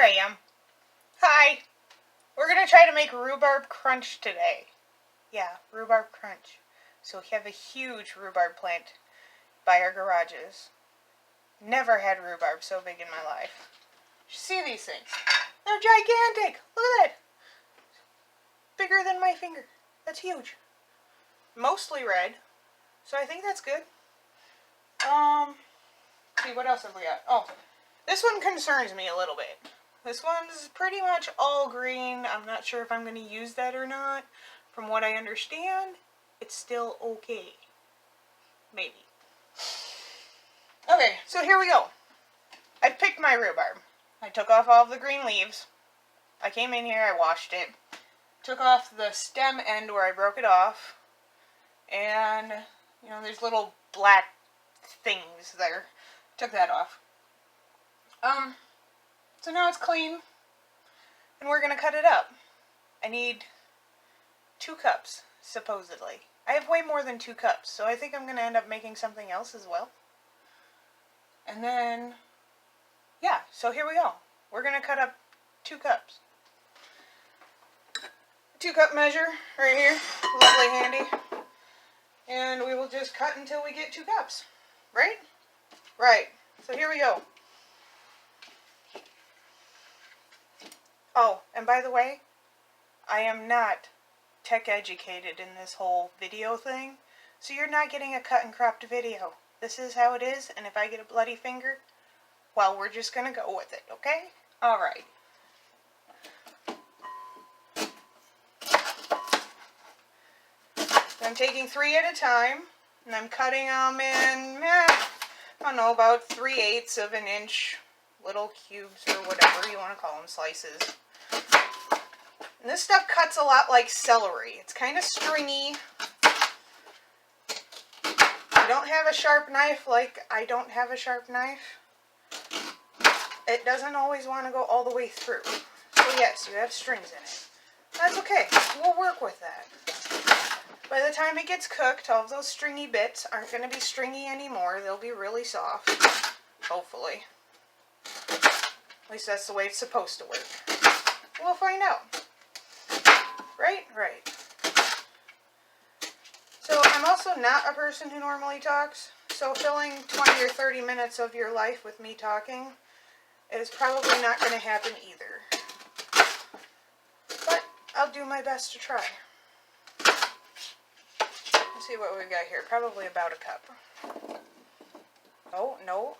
Here I am. Hi! We're going to try to make Rhubarb Crunch today. Yeah, Rhubarb Crunch. So we have a huge rhubarb plant by our garages. Never had rhubarb so big in my life. You see these things? They're gigantic! Look at that! Bigger than my finger. That's huge. Mostly red. So I think that's good. See, what else have we got? Oh, this one concerns me a little bit. This one's pretty much all green. I'm not sure if I'm going to use that or not. From what I understand, it's still okay. Maybe. Okay, so here we go. I picked my rhubarb. I took off all of the green leaves. I came in here, I washed it. Took off the stem end where I broke it off. And, you know, there's little black things there. Took that off. So now it's clean, and we're going to cut it up. I need 2 cups, supposedly. I have way more than 2 cups, so I think I'm going to end up making something else as well. And then, yeah, so here we go. We're going to cut up 2 cups. 2-cup measure right here, lovely handy. And we will just cut until we get 2 cups, right? Right, so here we go. Oh, and by the way, I am not tech educated in this whole video thing, so you're not getting a cut and cropped video. This is how it is, and if I get a bloody finger, well, we're just gonna go with it, okay? Alright. I'm taking 3 at a time, and I'm cutting them in, I don't know, about 3/8 of an inch, little cubes or whatever you want to call them, slices. And this stuff cuts a lot like celery. It's kind of stringy. You don't have a sharp knife like I don't have a sharp knife. It doesn't always want to go all the way through. So yes, you have strings in it. That's okay. We'll work with that. By the time it gets cooked, all of those stringy bits aren't going to be stringy anymore. They'll be really soft. Hopefully. At least that's the way it's supposed to work. We'll find out. Right? Right. So I'm also not a person who normally talks, so filling 20 or 30 minutes of your life with me talking is probably not going to happen either. But I'll do my best to try. Let's see what we've got here. Probably about a cup. Oh, no.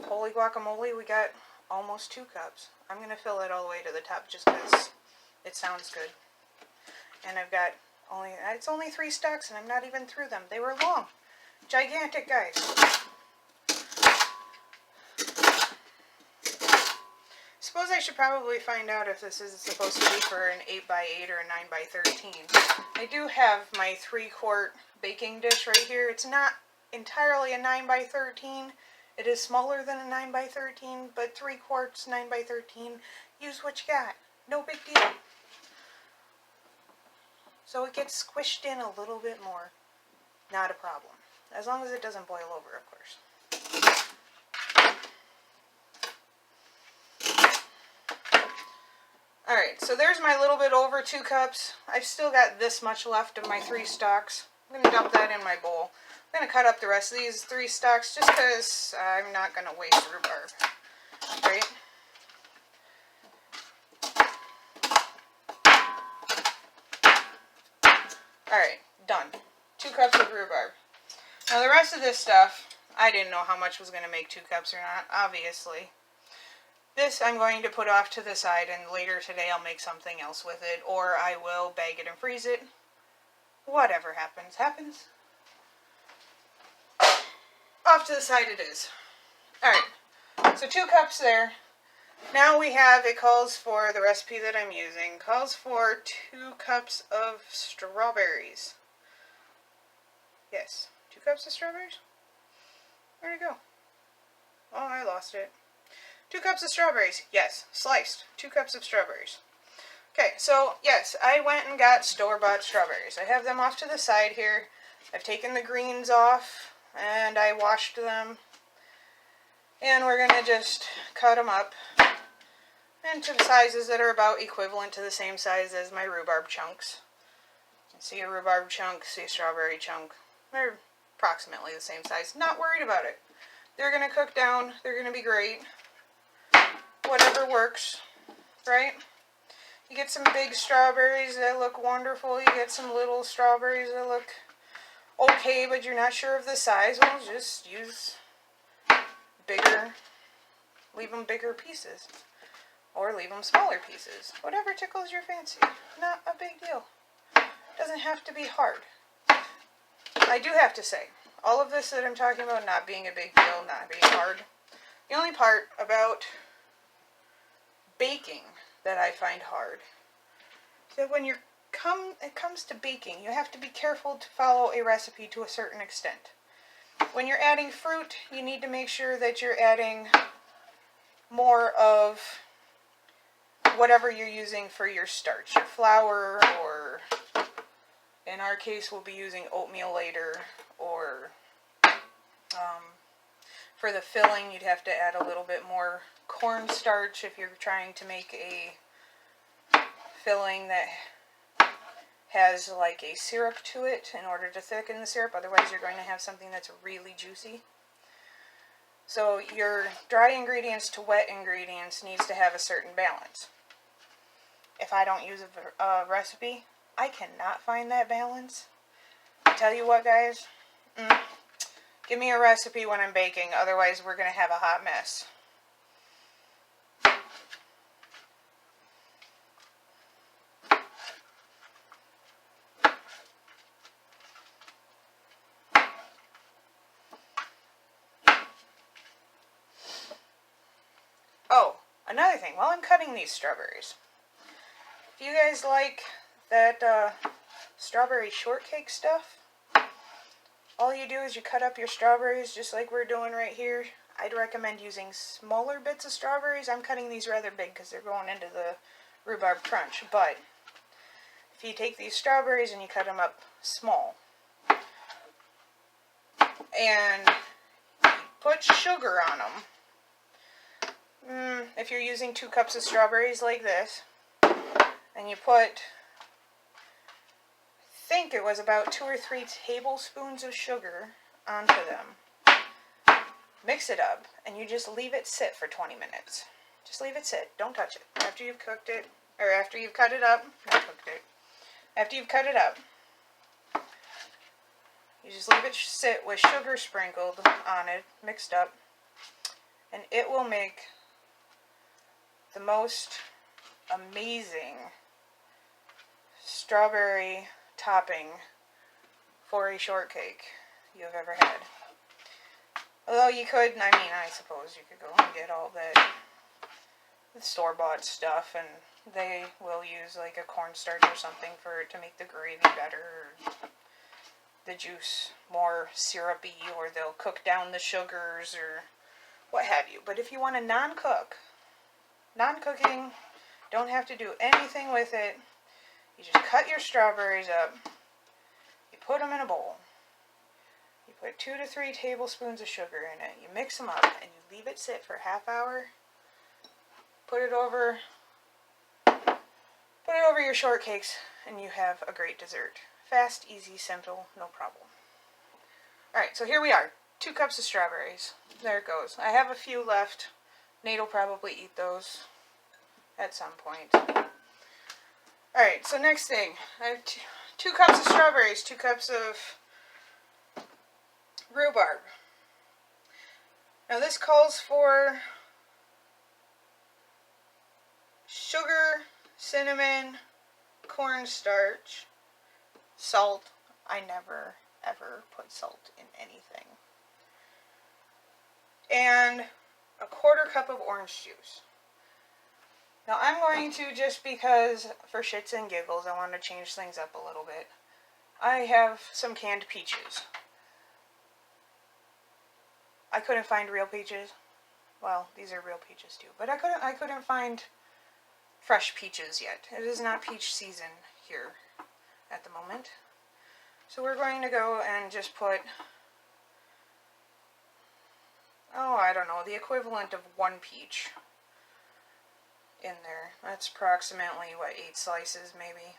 Holy guacamole, we got almost 2 cups. I'm going to fill it all the way to the top just because it sounds good. And I've got it's only 3 stalks and I'm not even through them. They were long. Gigantic, guys. Suppose I should probably find out if this is supposed to be for an 8x8 or a 9x13. I do have my 3-quart baking dish right here. It's not entirely a 9x13. It is smaller than a 9x13, but 3 quarts, 9x13. Use what you got. No big deal. So it gets squished in a little bit more. Not a problem. As long as it doesn't boil over, of course. Alright, so there's my little bit over 2 cups. I've still got this much left of my 3 stalks. I'm going to dump that in my bowl. I'm going to cut up the rest of these 3 stalks just because I'm not going to waste rhubarb. Right? Alright, done. 2 cups of rhubarb. Now the rest of this stuff, I didn't know how much was going to make 2 cups or not, obviously. This I'm going to put off to the side, and later today I'll make something else with it, or I will bag it and freeze it. Whatever happens, happens. Off to the side it is. Alright, so 2 cups there. Now we have, it calls for, the recipe that I'm using, calls for 2 cups of strawberries. Yes, 2 cups of strawberries? Where'd it go? Oh, I lost it. 2 cups of strawberries. Yes, sliced. 2 cups of strawberries. Okay, so yes, I went and got store-bought strawberries. I have them off to the side here. I've taken the greens off, and I washed them. And we're going to just cut them up into sizes that are about equivalent to the same size as my rhubarb chunks. See a rhubarb chunk, see a strawberry chunk. They're approximately the same size. Not worried about it. They're going to cook down. They're going to be great. Whatever works, right? You get some big strawberries that look wonderful. You get some little strawberries that look okay, but you're not sure of the size. Well, just use bigger, leave them bigger pieces. Or leave them smaller pieces. Whatever tickles your fancy. Not a big deal. Doesn't have to be hard. I do have to say, all of this that I'm talking about not being a big deal, not being hard, the only part about baking that I find hard is that when it comes to baking, you have to be careful to follow a recipe to a certain extent. When you're adding fruit, you need to make sure that you're adding more of whatever you're using for your starch, your flour, or in our case we'll be using oatmeal later, or for the filling you'd have to add a little bit more cornstarch if you're trying to make a filling that has like a syrup to it in order to thicken the syrup. Otherwise you're going to have something that's really juicy. So your dry ingredients to wet ingredients needs to have a certain balance. If I don't use a recipe, I cannot find that balance. I tell you what, guys, give me a recipe when I'm baking, otherwise we're going to have a hot mess. Oh, another thing, while I'm cutting these strawberries, if you guys like that strawberry shortcake stuff, all you do is you cut up your strawberries just like we're doing right here. I'd recommend using smaller bits of strawberries. I'm cutting these rather big because they're going into the Rhubarb Crunch. But if you take these strawberries and you cut them up small and put sugar on them, if you're using 2 cups of strawberries like this, and you put, I think it was about 2 or 3 tablespoons of sugar onto them. Mix it up, and you just leave it sit for 20 minutes. Just leave it sit. Don't touch it. After you've cooked it, or after you've cut it up, not cooked it, after you've cut it up, you just leave it sit with sugar sprinkled on it, mixed up, and it will make the most amazing strawberry topping for a shortcake you've ever had. Although you could, I suppose you could go and get all that store-bought stuff, and they will use like a cornstarch or something for it to make the gravy better, or the juice more syrupy, or they'll cook down the sugars, or what have you. But if you want to non-cooking, don't have to do anything with it, you just cut your strawberries up, you put them in a bowl, you put 2 to 3 tablespoons of sugar in it, you mix them up, and you leave it sit for a half hour, put it over your shortcakes, and you have a great dessert. Fast, easy, simple, no problem. Alright, so here we are. 2 cups of strawberries. There it goes. I have a few left. Nate will probably eat those at some point. Alright, so next thing. I have 2 cups of strawberries, 2 cups of rhubarb. Now this calls for sugar, cinnamon, cornstarch, salt. I never ever put salt in anything. And a 1/4 cup of orange juice. Now I'm going to, just because for shits and giggles I want to change things up a little bit, I have some canned peaches. I couldn't find real peaches. Well, these are real peaches too, but I couldn't find fresh peaches yet. It is not peach season here at the moment. So we're going to go and just put oh, I don't know, the equivalent of 1 peach in there. That's approximately, what, 8 slices maybe?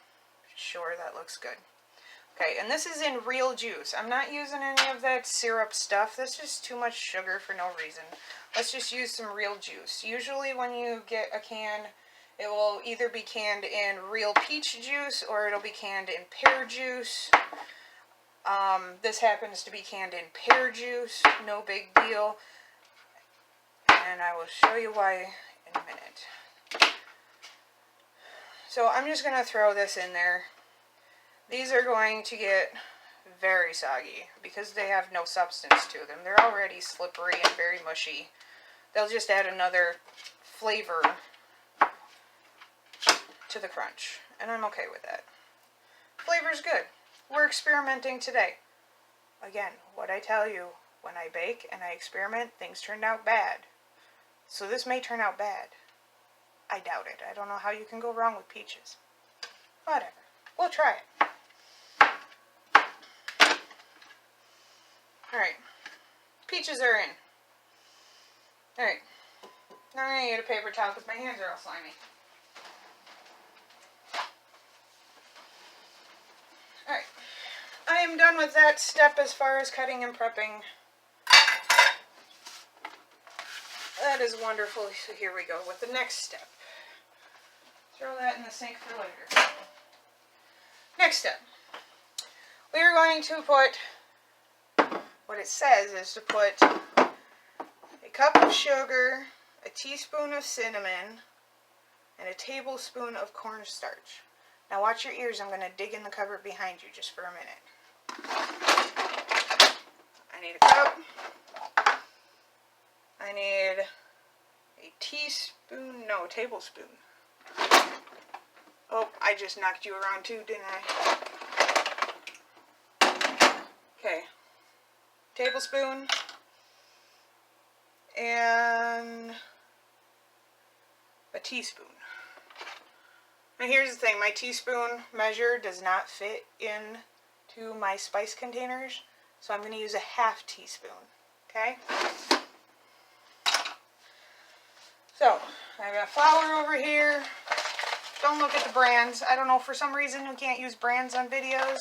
Sure, that looks good. Okay, and this is in real juice. I'm not using any of that syrup stuff. That's just too much sugar for no reason. Let's just use some real juice. Usually when you get a can, it will either be canned in real peach juice or it'll be canned in pear juice. This happens to be canned in pear juice. No big deal. And I will show you why in a minute. So I'm just going to throw this in there. These are going to get very soggy because they have no substance to them. They're already slippery and very mushy. They'll just add another flavor to the crunch, and I'm okay with that. Flavor's good. We're experimenting today. Again, what I tell you, when I bake and I experiment, things turn out bad. So this may turn out bad. I doubt it. I don't know how you can go wrong with peaches. Whatever. We'll try it. Alright. Peaches are in. Alright. Now I'm going to get a paper towel because my hands are all slimy. Alright. I am done with that step as far as cutting and prepping. That is wonderful. So here we go with the next step. Throw that in the sink for later. Next step. We are going to put, what it says is to put a cup of sugar, a teaspoon of cinnamon, and a tablespoon of cornstarch. Now watch your ears. I'm going to dig in the cupboard behind you just for a minute. I need a cup. I need a teaspoon, no, tablespoon. Oh, I just knocked you around too, didn't I? Okay. Tablespoon. And a teaspoon. Now here's the thing, my teaspoon measure does not fit into my spice containers, so I'm going to use a half teaspoon. Okay? So, I've got flour over here. Don't look at the brands. I don't know, for some reason you can't use brands on videos.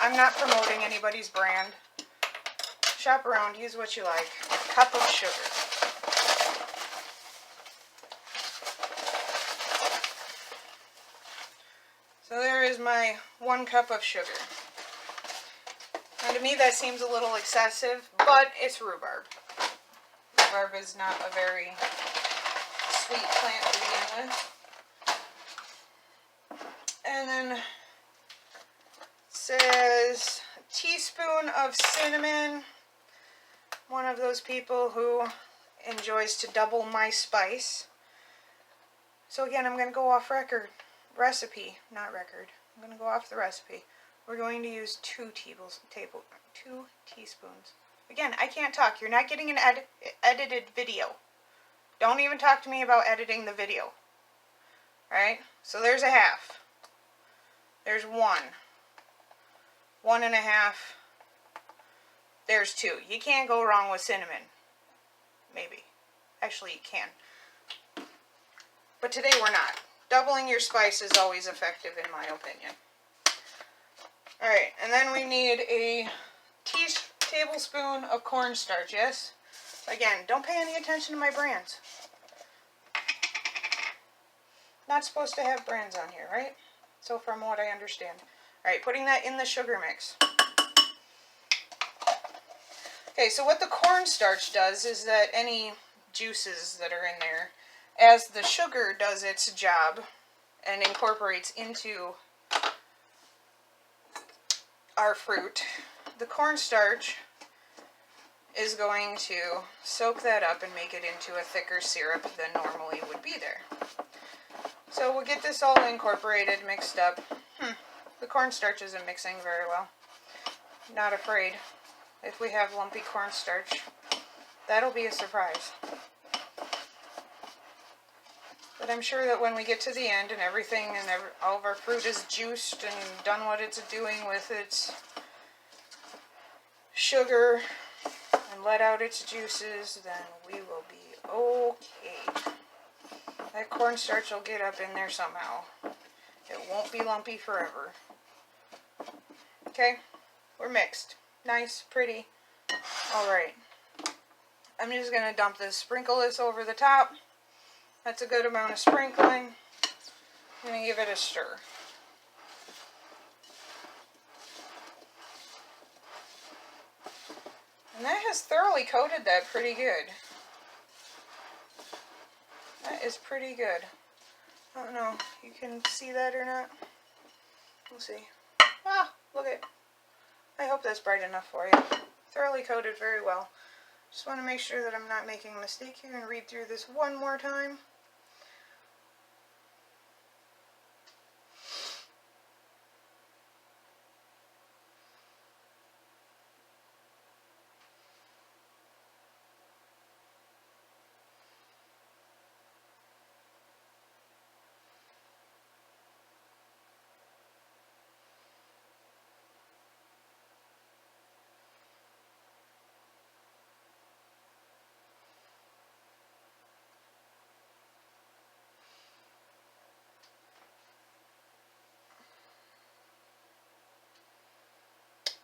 I'm not promoting anybody's brand. Shop around, use what you like. A cup of sugar. So there is my 1 cup of sugar. Now to me that seems a little excessive, but it's rhubarb. Rhubarb is not a very sweet plant to begin with. And then it says a teaspoon of cinnamon. One of those people who enjoys to double my spice. So again, I'm going to go off recipe, not record. I'm going to go off the recipe. We're going to use 2 teaspoons. Again, I can't talk. You're not getting an edited video. Don't even talk to me about editing the video. Alright? So there's a half. There's 1. 1 and a half. There's 2. You can't go wrong with cinnamon. Maybe. Actually, you can. But today we're not. Doubling your spice is always effective in my opinion. Alright, and then we need a tablespoon of cornstarch, yes? Again, don't pay any attention to my brands. Not supposed to have brands on here, right? So from what I understand. Alright, putting that in the sugar mix. Okay, so what the cornstarch does is that any juices that are in there, as the sugar does its job and incorporates into our fruit, the cornstarch is going to soak that up and make it into a thicker syrup than normally would be there. So we'll get this all incorporated, mixed up. The cornstarch isn't mixing very well. Not afraid. If we have lumpy cornstarch, that'll be a surprise. But I'm sure that when we get to the end and everything and all of our fruit is juiced and done what it's doing with its sugar and let out its juices, then we will be okay. That cornstarch will get up in there somehow. It won't be lumpy forever. Okay, we're mixed. Nice, pretty. Alright. I'm just going to dump this, sprinkle this over the top. That's a good amount of sprinkling. I'm going to give it a stir. And that has thoroughly coated that pretty good. That is pretty good. I don't know if you can see that or not. We'll see. Ah, look at it. I hope that's bright enough for you. Thoroughly coated very well. Just want to make sure that I'm not making a mistake here and read through this one more time.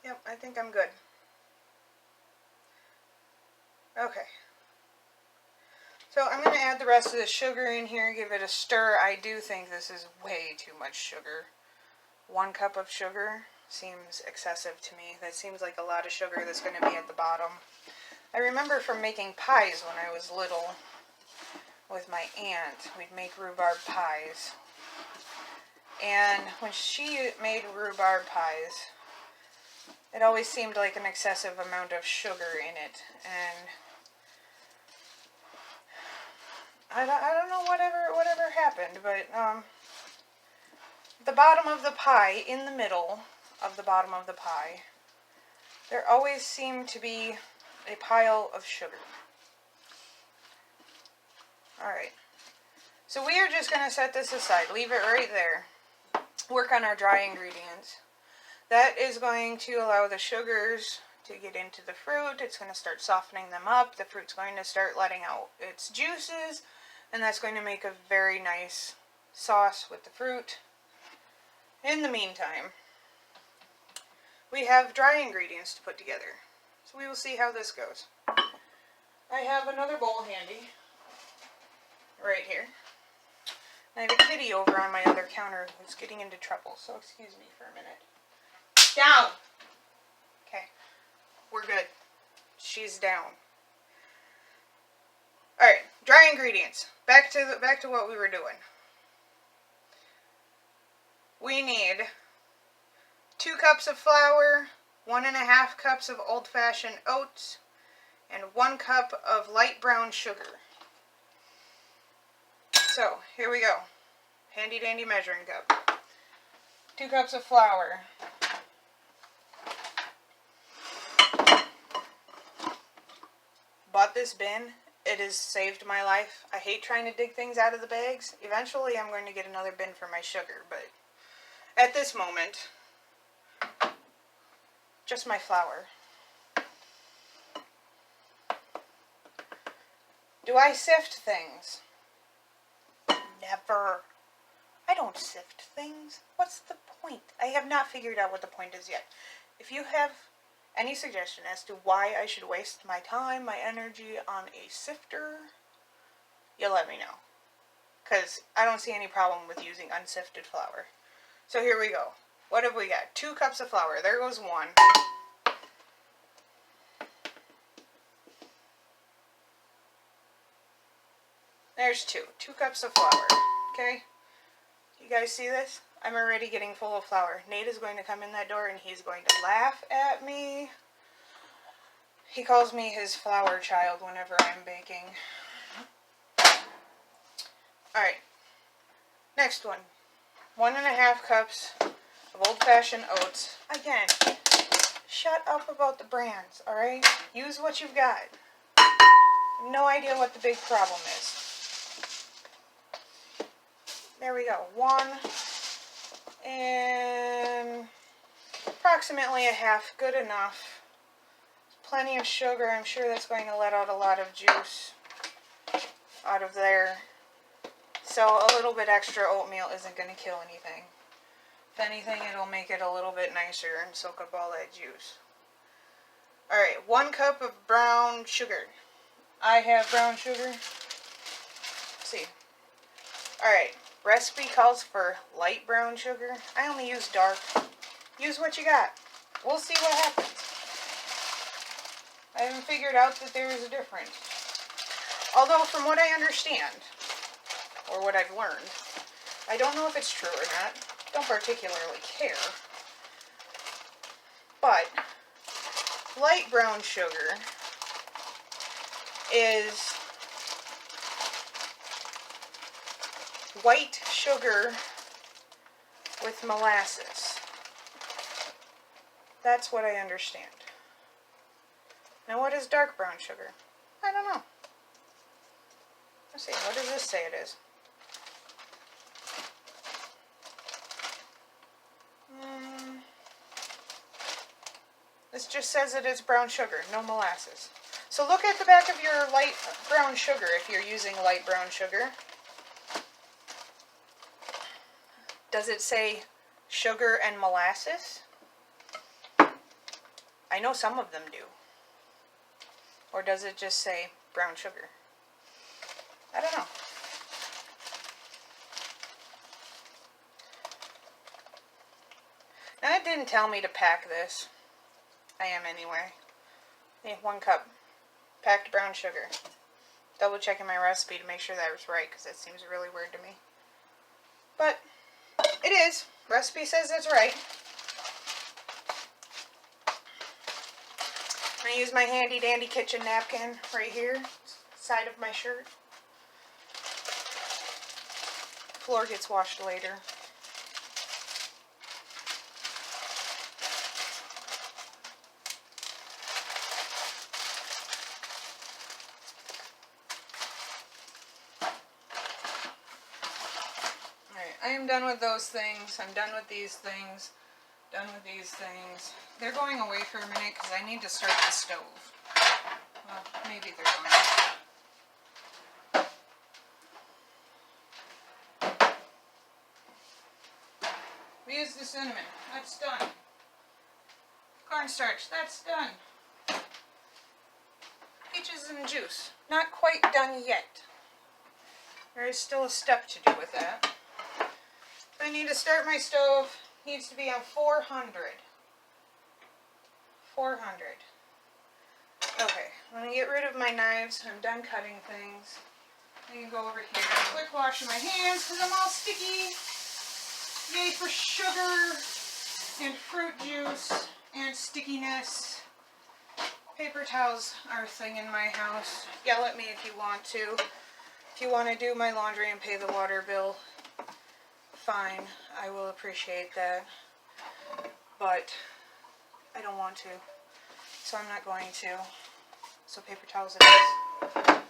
Yep, I think I'm good. Okay. So I'm going to add the rest of the sugar in here, give it a stir. I do think this is way too much sugar. 1 cup of sugar seems excessive to me. That seems like a lot of sugar that's going to be at the bottom. I remember from making pies when I was little with my aunt. We'd make rhubarb pies. And when she made rhubarb pies, it always seemed like an excessive amount of sugar in it. And I don't know whatever happened, but the bottom of the pie, in the middle of the bottom of the pie, there always seemed to be a pile of sugar. Alright, so we are just going to set this aside, leave it right there, work on our dry ingredients. That is going to allow the sugars to get into the fruit. It's going to start softening them up. The fruit's going to start letting out its juices, and that's going to make a very nice sauce with the fruit. In the meantime, we have dry ingredients to put together. So we will see how this goes. I have another bowl handy, right here. I have a kitty over on my other counter who's getting into trouble, so excuse me for a minute. Down! Okay, we're good. She's down. Alright, dry ingredients. Back to what we were doing. We need 2 cups of flour, 1.5 cups of old-fashioned oats, and 1 cup of light brown sugar. So, here we go. Handy dandy measuring cup. 2 cups of flour. Bought this bin. It has saved my life. I hate trying to dig things out of the bags. Eventually I'm going to get another bin for my sugar, but at this moment, just my flour. Do I sift things? Never. I don't sift things. What's the point? I have not figured out what the point is yet. If you have any suggestion as to why I should waste my time, my energy on a sifter, you let me know. Because I don't see any problem with using unsifted flour. So here we go. What have we got? 2 cups of flour. There goes 1. There's 2. 2 cups of flour. Okay? You guys see this? I'm already getting full of flour. Nate is going to come in that door and he's going to laugh at me. He calls me his flour child whenever I'm baking. Alright. Next one. 1.5 cups of old-fashioned oats. Again, shut up about the brands, alright? Use what you've got. No idea what the big problem is. There we go. 1 and approximately a half. Good enough. plenty of sugar. I'm sure that's going to let out a lot of juice out of there. So a little bit extra oatmeal isn't going to kill anything. If anything, it'll make it a little bit nicer and soak up all that juice. Alright, 1 cup of brown sugar. I have brown sugar. Let's see. Alright, recipe calls for light brown sugar. I only use dark. Use what you got. We'll see what happens. I haven't figured out that there is a difference. Although, from what I understand, or what I've learned, I don't know if it's true or not. Don't particularly care. But light brown sugar is white sugar with molasses. That's what I understand. Now what is dark brown sugar? I don't know. Let's see, what does this say it is? This just says it is brown sugar, no molasses. So look at the back of your light brown sugar if you're using light brown sugar. Does it say sugar and molasses? I know some of them do. Or does it just say brown sugar? I don't know. Now it didn't tell me to pack this. I am anyway. Yeah, 1 cup packed brown sugar. Double checking my recipe to make sure that was right, because that seems really weird to me. But it is. Recipe says it's right. I use my handy dandy kitchen napkin right here, side of my shirt. Floor gets washed later. I am done with those things. I'm done with these things. Done with these things. They're going away for a minute because I need to start the stove. Well, maybe they're going. We use the cinnamon. That's done. Cornstarch. That's done. Peaches and juice. Not quite done yet. There is still a step to do with that. I need to start my stove. Needs to be on 400. 400. Okay, I'm going to get rid of my knives. I'm done cutting things. I can go over here. Quick wash of my hands because I'm all sticky. Yay for sugar and fruit juice and stickiness. Paper towels are a thing in my house. Yell at me if you want to. If you want to do my laundry and pay the water bill, fine, I will appreciate that, but I don't want to, so I'm not going to. So paper towels it is. Alright,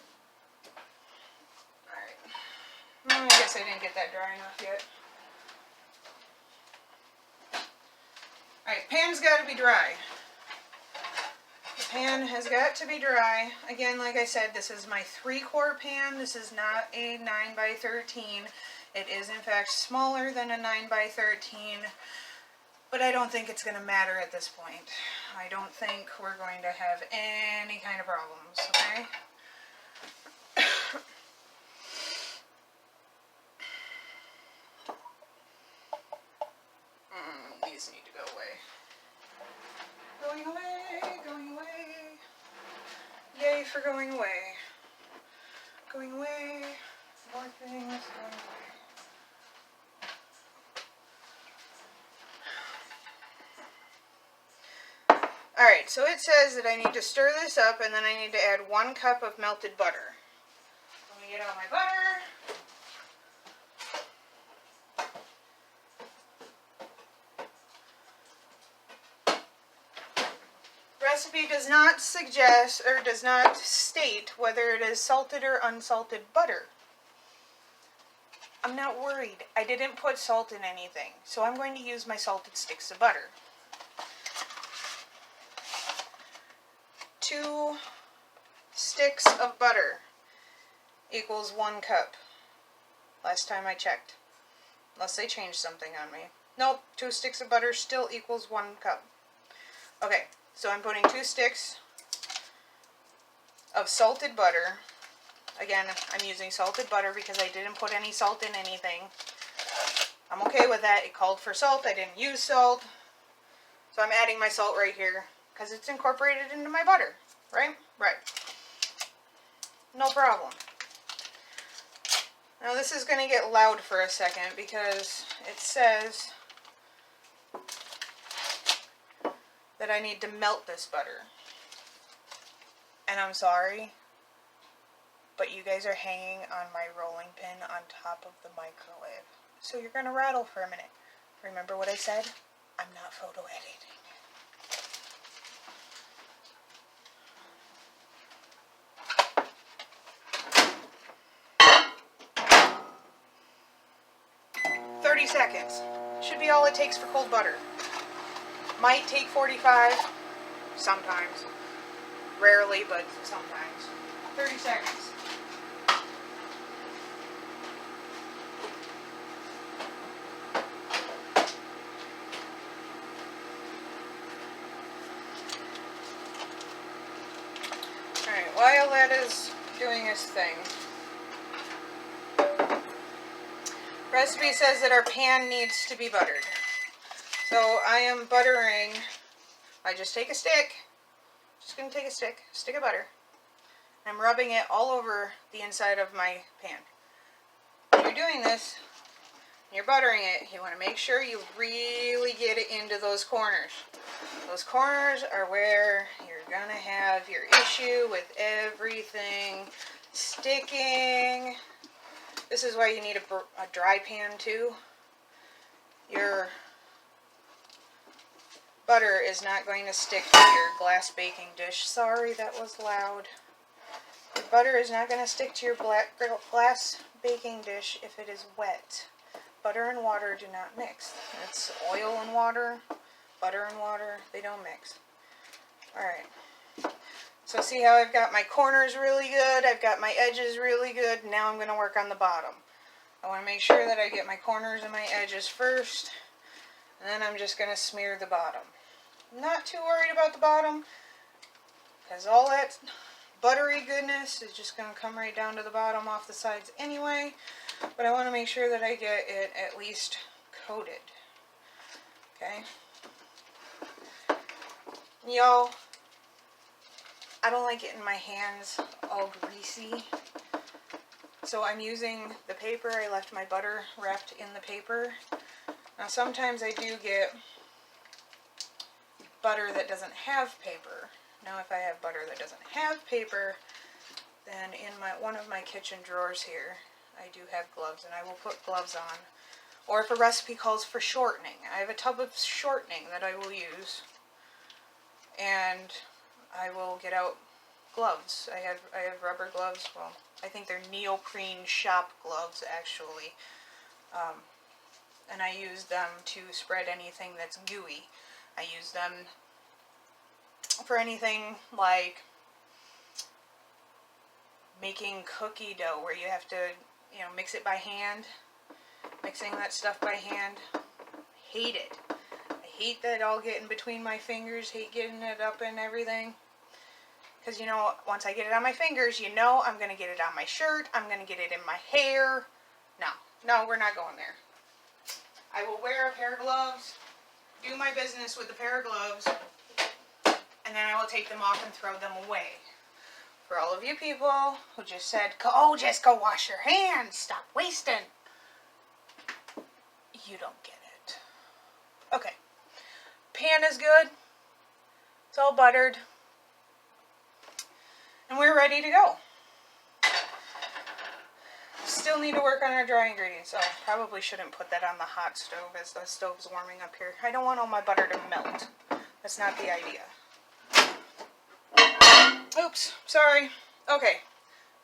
I guess I didn't get that dry enough yet. Alright, pan's got to be dry. The pan has got to be dry. Again, like I said, this is my 3-quart pan. This is not a 9x13. It is, in fact, smaller than a 9x13, but I don't think it's going to matter at this point. I don't think we're going to have any kind of problems, okay? These need to go away. Going away, going away. Yay for going away. Going away. More things going away. Alright, so it says that I need to stir this up and then I need to add 1 cup of melted butter. Let me get out my butter. Recipe does not suggest or does not state whether it is salted or unsalted butter. I'm not worried. I didn't put salt in anything, so I'm going to use my salted sticks of butter. 2 sticks of butter equals 1 cup. Last time I checked. Unless they changed something on me. Nope, 2 sticks of butter still equals 1 cup. Okay, so I'm putting 2 sticks of salted butter. Again, I'm using salted butter because I didn't put any salt in anything. I'm okay with that. It called for salt. I didn't use salt. So I'm adding my salt right here because it's incorporated into my butter. Right? Right. No problem. Now this is going to get loud for a second because it says that I need to melt this butter. And I'm sorry, but you guys are hanging on my rolling pin on top of the microwave. So you're going to rattle for a minute. Remember what I said? I'm not photo editing. Seconds. Should be all it takes for cold butter. Might take 45, sometimes. Rarely, but sometimes. 30 seconds. Alright, while that is doing its thing, recipe says that our pan needs to be buttered. So I am buttering. I just take a stick. Just going to take a stick of butter. I'm rubbing it all over the inside of my pan. When you're doing this, when you're buttering it, you want to make sure you really get it into those corners. Those corners are where you're going to have your issue with everything sticking. This is why you need a dry pan too. Your butter is not going to stick to your glass baking dish. Sorry, that was loud. Your butter is not going to stick to your glass baking dish if it is wet. Butter and water do not mix. It's oil and water, butter and water, they don't mix. Alright. So see how I've got my corners really good, I've got my edges really good, now I'm going to work on the bottom. I want to make sure that I get my corners and my edges first, and then I'm just going to smear the bottom. Not too worried about the bottom, because all that buttery goodness is just going to come right down to the bottom off the sides anyway, but I want to make sure that I get it at least coated. Okay? Y'all, I don't like getting my hands all greasy, so I'm using the paper. I left my butter wrapped in the paper. Now sometimes I do get butter that doesn't have paper. Now if I have butter that doesn't have paper, then in one of my kitchen drawers here, I do have gloves, and I will put gloves on. Or if a recipe calls for shortening, I have a tub of shortening that I will use, and I will get out gloves. I have rubber gloves. Well, I think they're neoprene shop gloves actually, and I use them to spread anything that's gooey. I use them for anything like making cookie dough, where you have to, you know, mix it by hand. Mixing that stuff by hand, hate it. I hate that all getting between my fingers, hate getting it up and everything. Because, you know, once I get it on my fingers, you know I'm going to get it on my shirt, I'm going to get it in my hair. No, we're not going there. I will wear a pair of gloves, do my business with a pair of gloves, and then I will take them off and throw them away. For all of you people who just said, oh, just go wash your hands, stop wasting. You don't get it. Okay. Pan is good. It's all buttered. And we're ready to go. Still need to work on our dry ingredients. So I probably shouldn't put that on the hot stove as the stove's warming up here. I don't want all my butter to melt. That's not the idea. Oops, sorry. Okay.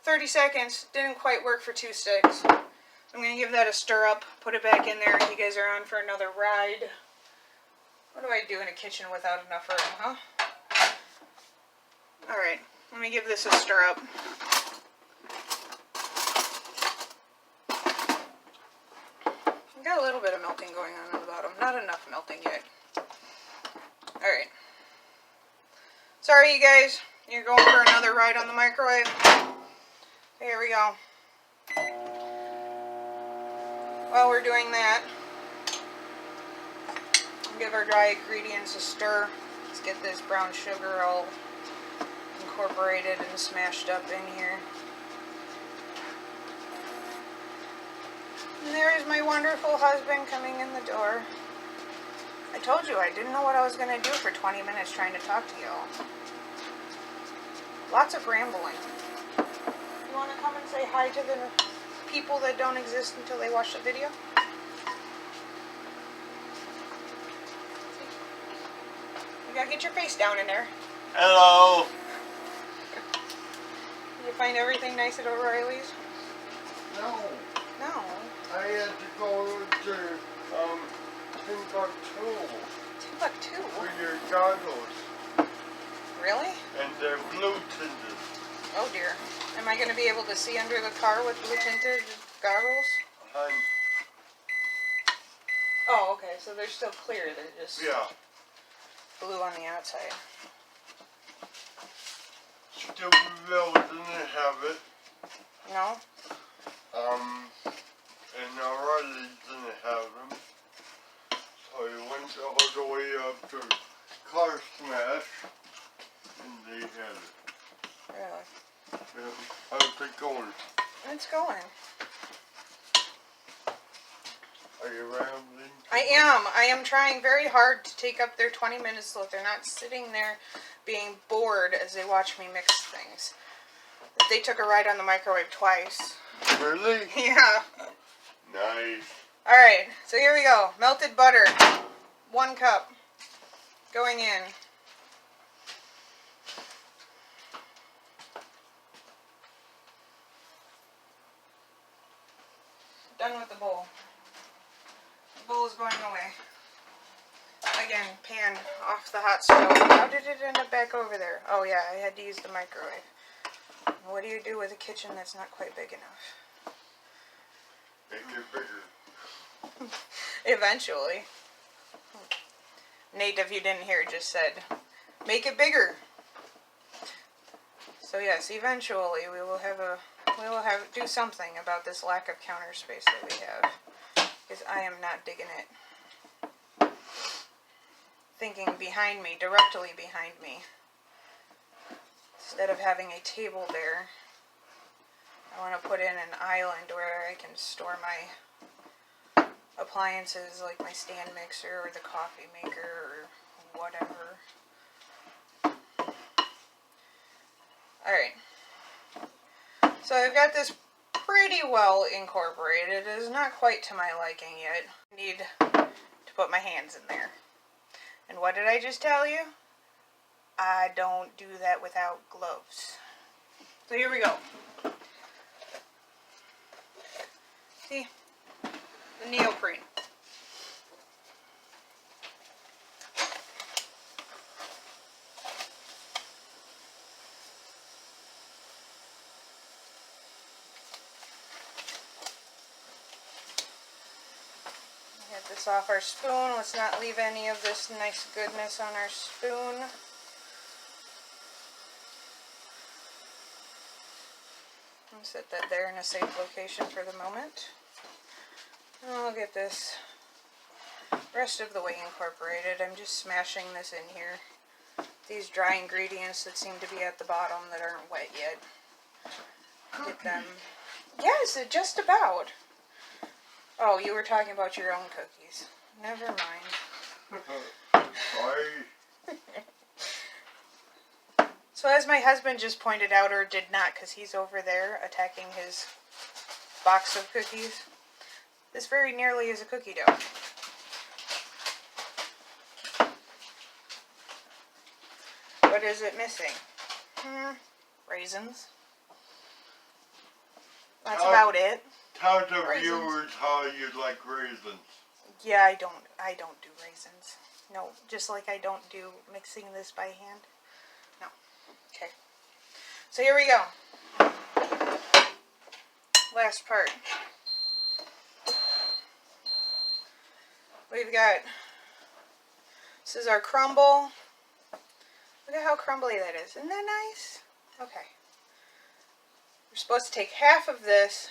30 seconds. Didn't quite work for 2 sticks. I'm going to give that a stir up, put it back in there, and you guys are on for another ride. What do I do in a kitchen without enough room, huh? Alright, let me give this a stir up. Got a little bit of melting going on the bottom. Not enough melting yet. Alright. Sorry you guys. You're going for another ride on the microwave. Here we go. While we're doing that, give our dry ingredients a stir. Let's get this brown sugar all incorporated and smashed up in here. And there is my wonderful husband coming in the door. I told you I didn't know what I was going to do for 20 minutes trying to talk to y'all. Lots of rambling. You want to come and say hi to the people that don't exist until they watch the video? You gotta get your face down in there. Hello. Did you find everything nice at O'Reilly's? No. No. I had to go to Timbuktu Timbuktu? with your goggles. Really? And they're blue tinted. Oh dear. Am I going to be able to see under the car with blue tinted goggles? Oh, okay. So they're still clear. They're just blue on the outside. Still didn't have it. No? And already didn't have them. So I went all the way up to Car Smash, and they had it. Really? Yeah. How's it going? It's going. Are you rambling? I am trying very hard to take up their 20 minutes so that they're not sitting there being bored as they watch me mix things. They took a ride on the microwave twice. Really? Yeah. Nice. Alright, so here we go. Melted butter. 1 cup. Going in. Done with the bowl. The bowl is going away. Again, pan off the hot stove. How did it end up back over there? Oh yeah, I had to use the microwave. What do you do with a kitchen that's not quite big enough? Make it bigger. Eventually. Nate, if you didn't hear, just said, make it bigger. So yes, eventually we will do something about this lack of counter space that we have. Because I am not digging it. Thinking behind me, directly behind me. Instead of having a table there, I want to put in an island where I can store my appliances like my stand mixer or the coffee maker or whatever. Alright. So I've got this pretty well incorporated. It is not quite to my liking yet. I need to put my hands in there. And what did I just tell you? I don't do that without gloves. So here we go. See? The neoprene. Get this off our spoon. Let's not leave any of this nice goodness on our spoon. I'll set that there in a safe location for the moment. And I'll get this rest of the way incorporated. I'm just smashing this in here. These dry ingredients that seem to be at the bottom that aren't wet yet. Get them. Yes, just about. Oh, you were talking about your own cookies. Never mind. Sorry. So as my husband just pointed out, or did not, because he's over there attacking his box of cookies, this very nearly is a cookie dough. What is it missing? Raisins. That's about it. Tell the viewers how you like raisins. Yeah, I don't do raisins. No, just like I don't do mixing this by hand. No. Okay. So here we go. Last part. We've got, this is our crumble. Look at how crumbly that is. Isn't that nice? Okay. We're supposed to take half of this,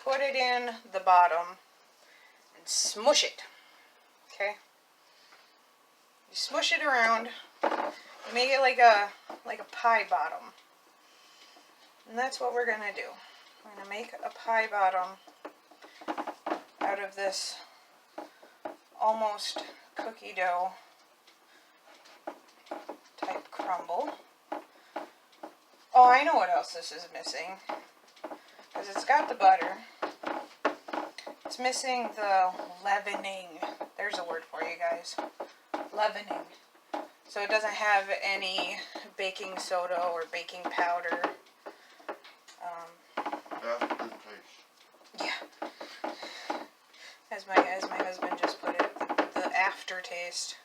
put it in the bottom, and smush it. Okay? You smush it around, you make it like a pie bottom. And that's what we're gonna do. We're gonna make a pie bottom out of this almost cookie dough type crumble. Oh, I know what else this is missing. Because it's got the butter. It's missing the leavening. There's a word for you guys. Leavening. So it doesn't have any baking soda or baking powder. Yeah. As my husband just put it, the aftertaste.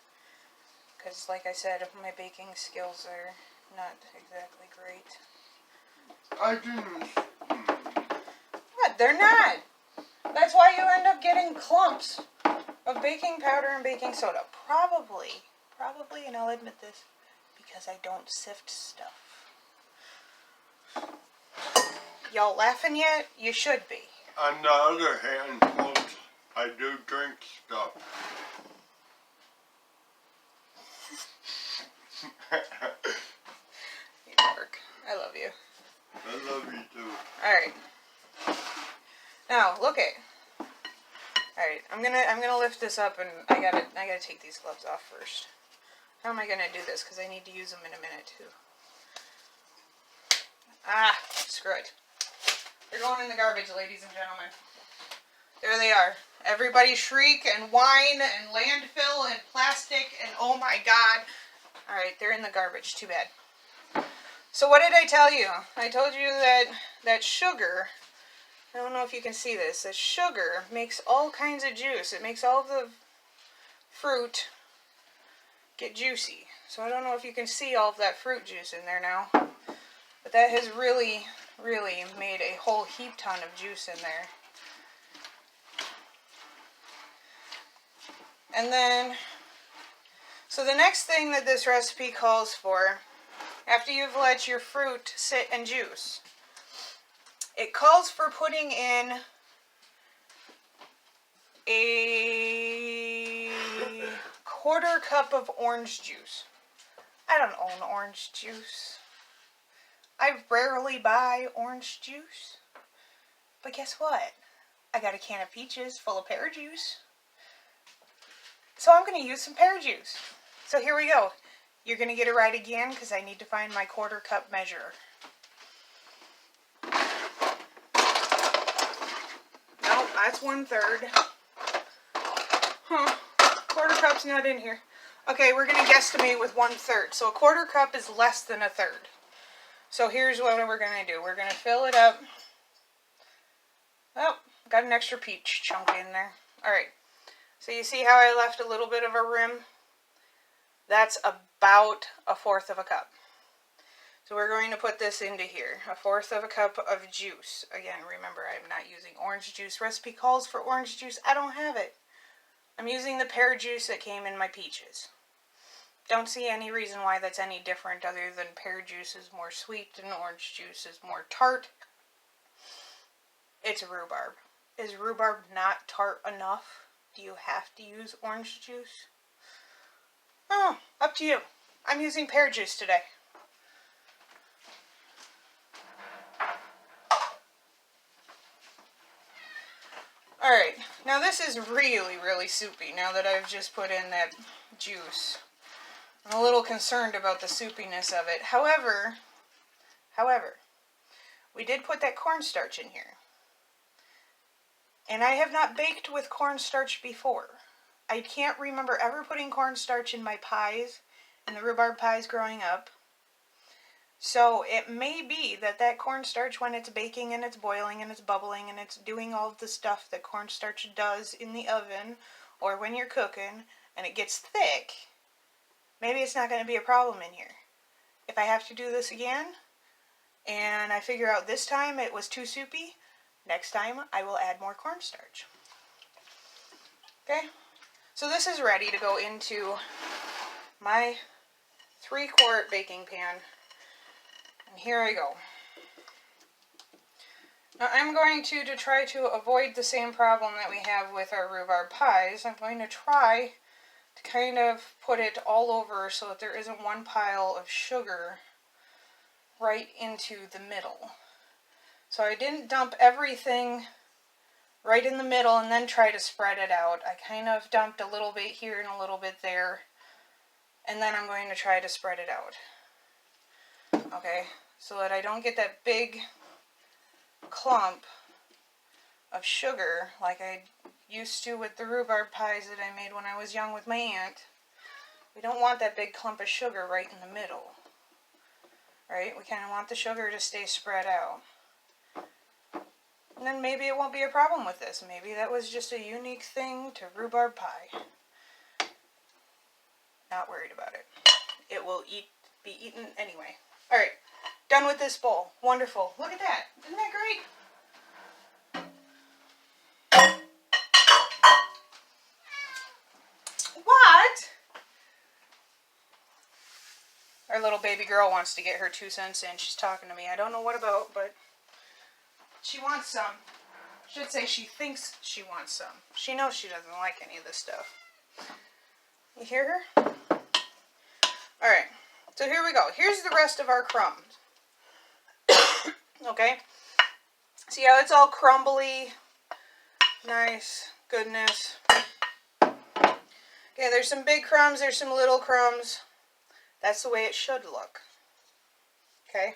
Because like I said, my baking skills are not exactly great. I didn't. What? They're not. That's why you end up getting clumps of baking powder and baking soda. Probably, and I'll admit this, because I don't sift stuff. Y'all laughing yet? You should be. On the other hand, folks, I do drink stuff. You dork. I love you. I love you too. Alright. Now, look it. Alright, I'm gonna lift this up, and I gotta take these gloves off first. How am I gonna do this? Because I need to use them in a minute too. Ah, screw it. They're going in the garbage, ladies and gentlemen. There they are. Everybody shriek and whine and landfill and plastic and oh my god. Alright, they're in the garbage. Too bad. So what did I tell you? I told you that sugar, I don't know if you can see this, that sugar makes all kinds of juice. It makes all the fruit get juicy. So I don't know if you can see all of that fruit juice in there now. But that has really made a whole heap ton of juice in there. And then, so the next thing that this recipe calls for, after you've let your fruit sit and juice, it calls for putting in a 1/4 cup of orange juice. I don't own orange juice. I rarely buy orange juice. But guess what? I got a can of peaches full of pear juice. So I'm going to use some pear juice. So here we go. You're going to get it right again because I need to find my 1/4 cup measure. Nope, that's 1/3. Huh. 1/4 cup's not in here. Okay, we're going to guesstimate with 1/3. So a 1/4 cup is less than 1/3. So here's what we're going to do. We're going to fill it up. Oh, got an extra peach chunk in there. Alright. So you see how I left a little bit of a rim? That's about 1/4 of a cup. So we're going to put this into here. 1/4 of a cup of juice. Again, remember, I'm not using orange juice. Recipe calls for orange juice. I don't have it. I'm using the pear juice that came in my peaches. Don't see any reason why that's any different other than pear juice is more sweet and orange juice is more tart. It's rhubarb. Is rhubarb not tart enough? Do you have to use orange juice? Oh, up to you. I'm using pear juice today. Alright, now this is really soupy now that I've just put in that juice. I'm a little concerned about the soupiness of it. However, we did put that cornstarch in here. And I have not baked with cornstarch before. I can't remember ever putting cornstarch in my pies, in the rhubarb pies growing up. So it may be that cornstarch, when it's baking and it's boiling and it's bubbling and it's doing all of the stuff that cornstarch does in the oven, or when you're cooking, and it gets thick, maybe it's not going to be a problem in here. If I have to do this again, And I figure out this time it was too soupy. Next time I will add more cornstarch. Okay, so this is ready to go into my 3-quart baking pan. And here I go. Now I'm going to try to avoid the same problem that we have with our rhubarb pies. I'm going to try to kind of put it all over so that there isn't one pile of sugar right into the middle. So I didn't dump everything right in the middle and then try to spread it out. I kind of dumped a little bit here and a little bit there, and then I'm going to try to spread it out. Okay, so that I don't get that big clump of sugar like I used to with the rhubarb pies that I made when I was young with my aunt. We don't want that big clump of sugar right in the middle. Right? We kind of want the sugar to stay spread out. And then maybe it won't be a problem with this. Maybe that was just a unique thing to rhubarb pie. Not worried about it. It will be eaten anyway. Alright, done with this bowl. Wonderful. Look at that. Isn't that great? What? Our little baby girl wants to get her 2 cents in. She's talking to me. I don't know what about, but she wants some. I should say she thinks she wants some. She knows she doesn't like any of this stuff. You hear her? Alright, so here we go. Here's the rest of our crumbs. Okay? See how it's all crumbly? Nice. Goodness. Okay, there's some big crumbs, there's some little crumbs. That's the way it should look. Okay?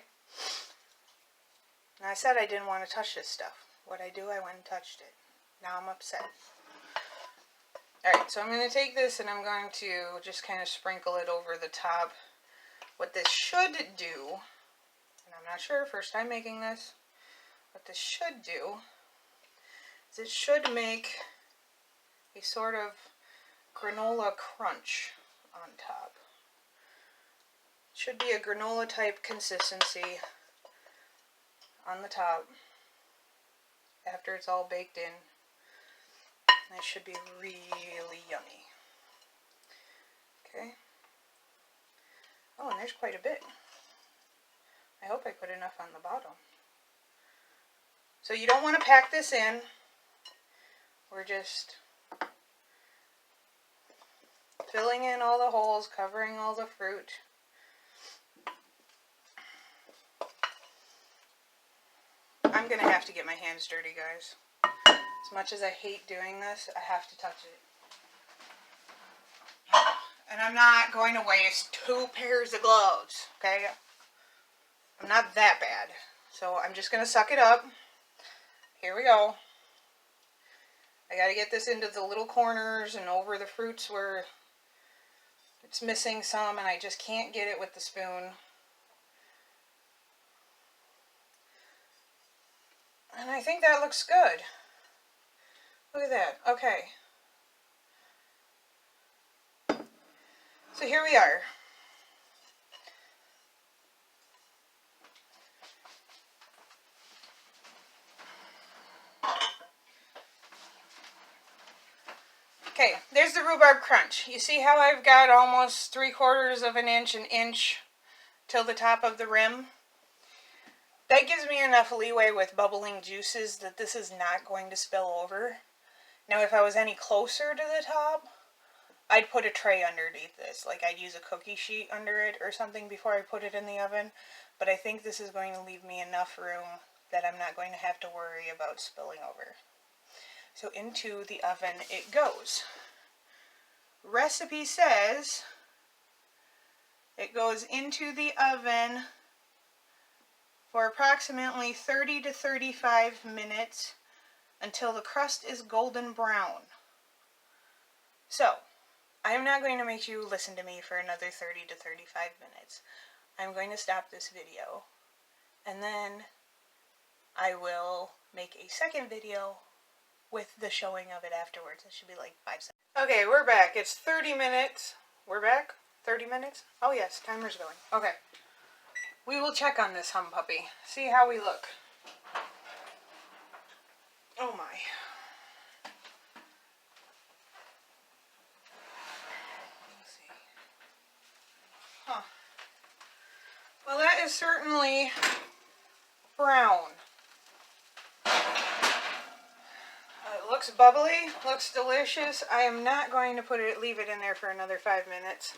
And I said I didn't want to touch this stuff. What I do, I went and touched it. Now I'm upset. Alright, so I'm going to take this and I'm going to just kind of sprinkle it over the top. What this should do, and I'm not sure, first time making this, what this should do is it should make a sort of granola crunch on top. It should be a granola type consistency on the top after it's all baked in. And it should be really yummy. Okay. Oh, and there's quite a bit. I hope I put enough on the bottom. So you don't want to pack this in. We're just filling in all the holes, covering all the fruit. I'm going to have to get my hands dirty, guys. As much as I hate doing this, I have to touch it. And I'm not going to waste 2 pairs of gloves, okay? I'm not that bad. So I'm just going to suck it up. Here we go. I got to get this into the little corners and over the fruits where it's missing some and I just can't get it with the spoon. And I think that looks good. Look at that. Okay. So here we are. Okay, there's the Rhubarb Crunch. You see how I've got almost 3/4 of an inch till the top of the rim? That gives me enough leeway with bubbling juices that this is not going to spill over. Now if I was any closer to the top, I'd put a tray underneath this. Like I'd use a cookie sheet under it or something before I put it in the oven. But I think this is going to leave me enough room that I'm not going to have to worry about spilling over. So into the oven it goes. Recipe says it goes into the oven for approximately 30 to 35 minutes until the crust is golden brown. So, I am not going to make you listen to me for another 30 to 35 minutes. I'm going to stop this video and then I will make a second video with the showing of it afterwards. It should be like 5 seconds. Okay, we're back. It's 30 minutes. We're back? 30 minutes? Oh yes, timer's going. Okay. we will check on this hum puppy. See how we look. Oh my. Let's see. Huh. Well, that is certainly brown. It looks bubbly, looks delicious. I am not going to leave it in there for another 5 minutes.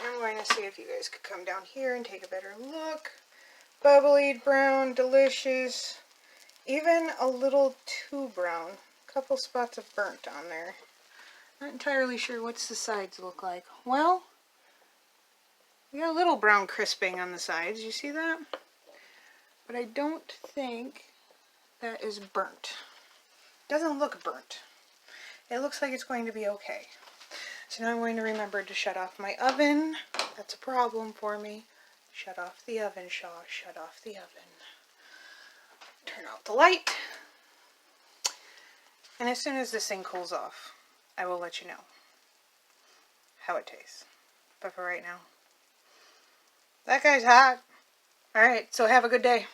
I'm going to see if you guys could come down here and take a better look. Bubbly, brown, delicious. Even a little too brown. A couple spots of burnt on there. Not entirely sure what's the sides look like. Well, we got a little brown crisping on the sides. You see that? But I don't think that is burnt. Doesn't look burnt. It looks like it's going to be okay. So now I'm going to remember to shut off my oven. That's a problem for me. Shut off the oven, Shaw. Shut off the oven. Turn out the light. And as soon as this thing cools off, I will let you know how it tastes. But for right now, that guy's hot. Alright, so have a good day.